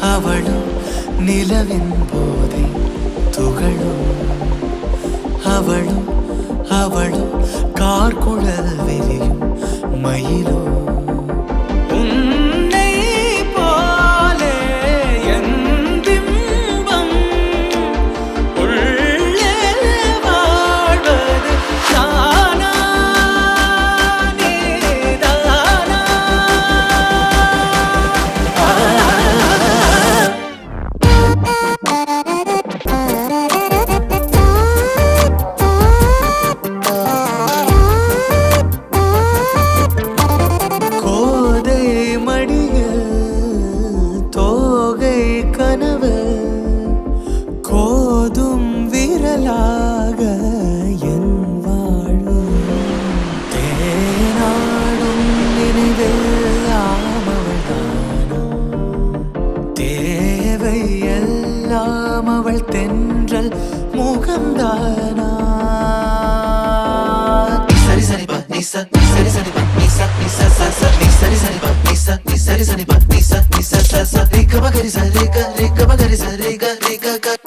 அவளும் நிலவின் போதை துகளும் அவளும் அவளும் கார்குழல் வெறியும் மயிலும் கோதும் விரலாக என் வாழ்வு தேனாடும் நினைவெல்லாம் அவள் தானோ தேவை எல்லாம் அவள் தென்றல் முகம்தானா சரி சரி பா நீ சரி சரி பா நீ நீ சரி சரி பா நீ சரி சரி பா நீ ச நீ ச ரி க ப க ரி ச ரி க ரி க ப க ரி ச ரி க ரி க க